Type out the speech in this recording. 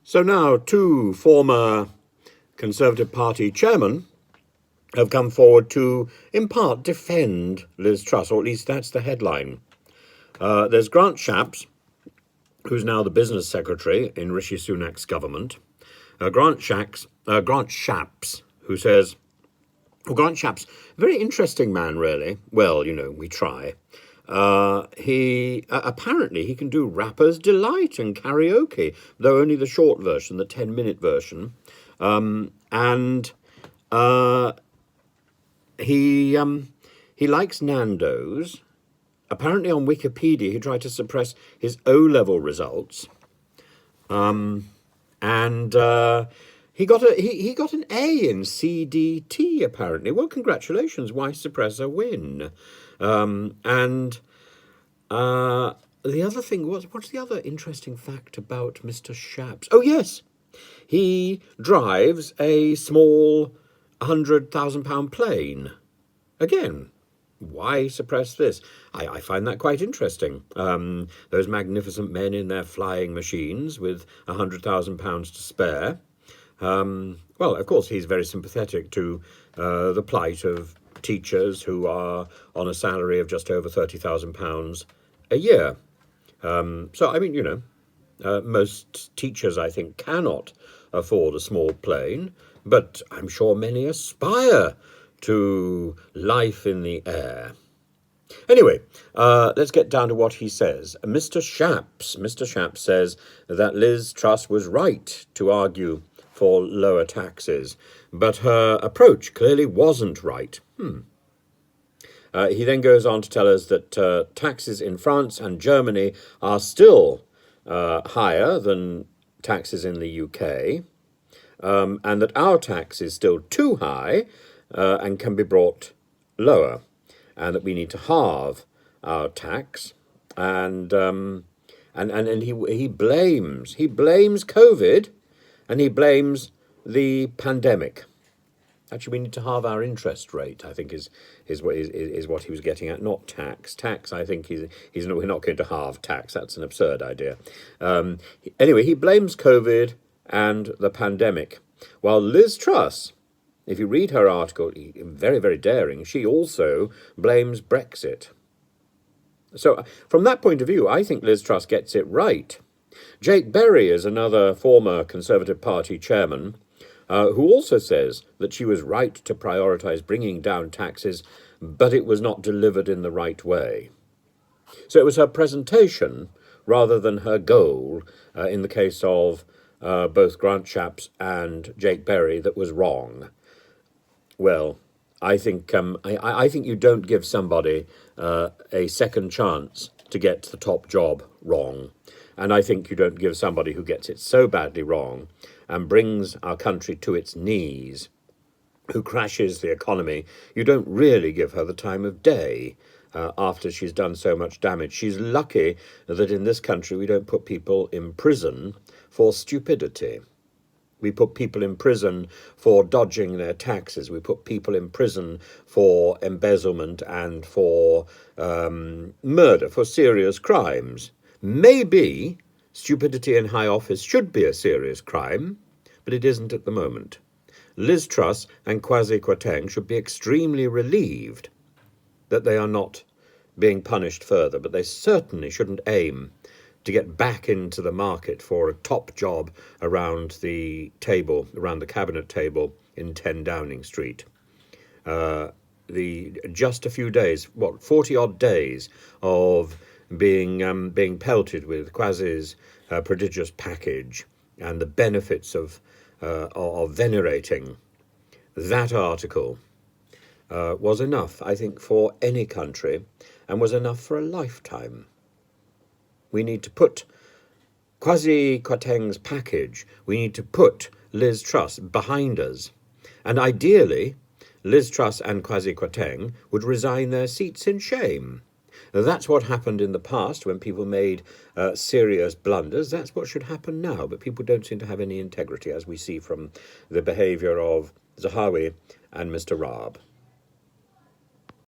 So now two former Conservative Party chairmen have come forward to, in part, defend Liz Truss, or at least that's the headline. There's Grant Shapps, who's now the business secretary in Rishi Sunak's government. Grant Shapps, who says, well, Grant Shapps, very interesting man, really. Well, you know, we try. He apparently he can do Rapper's Delight and karaoke, though only the short version, the 10-minute version. And he likes Nando's. Apparently on Wikipedia he tried to suppress his O-level results. And he got an A in CDT apparently. Well, congratulations! Why suppress a win? And the other thing what's the other interesting fact about Mr. Shapps? Oh yes, he drives a small £100,000 plane. Again, why suppress this? I find that quite interesting. Those magnificent men in their flying machines with £100,000 to spare. Well, of course, he's very sympathetic to the plight of teachers who are on a salary of just over £30,000 a year. So, I mean, you know, most teachers, I think, cannot afford a small plane, but I'm sure many aspire to life in the air. Anyway, let's get down to what he says. Mr. Shapps says that Liz Truss was right to argue for lower taxes, but her approach clearly wasn't right. He then goes on to tell us that taxes in France and Germany are still higher than taxes in the UK, and that our tax is still too high and can be brought lower, and that we need to halve our tax. And he blames COVID, and he blames the pandemic. Actually, we need to halve our interest rate, I think, is what he was getting at, not tax. Tax, I think we're not going to halve tax. That's an absurd idea. Anyway, he blames COVID and the pandemic, while Liz Truss, if you read her article, very, very daring, she also blames Brexit. So from that point of view, I think Liz Truss gets it right. Jake Berry is another former Conservative Party chairman, who also says that she was right to prioritise bringing down taxes, but it was not delivered in the right way. So it was her presentation rather than her goal, in the case of both Grant Shapps and Jake Berry, that was wrong. Well, I think you don't give somebody a second chance to get the top job wrong. And I think you don't give somebody who gets it so badly wrong and brings our country to its knees, who crashes the economy, you don't really give her the time of day after she's done so much damage. She's lucky that in this country we don't put people in prison for stupidity. We put people in prison for dodging their taxes. We put people in prison for embezzlement and for murder, for serious crimes. Maybe stupidity in high office should be a serious crime, but it isn't at the moment. Liz Truss and Kwasi Kwarteng should be extremely relieved that they are not being punished further, but they certainly shouldn't aim to get back into the market for a top job around the cabinet table in 10 Downing Street. Just a few days, 40-odd days of being pelted with Kwasi's prodigious package and the benefits of venerating that article was enough, I think, for any country, and was enough for a lifetime. We need to put Kwasi Kwarteng's package, we need to put Liz Truss behind us. And ideally, Liz Truss and Kwasi Kwarteng would resign their seats in shame. That's what happened in the past when people made serious blunders. That's what should happen now. But people don't seem to have any integrity, as we see from the behaviour of Zahawi and Mr. Raab.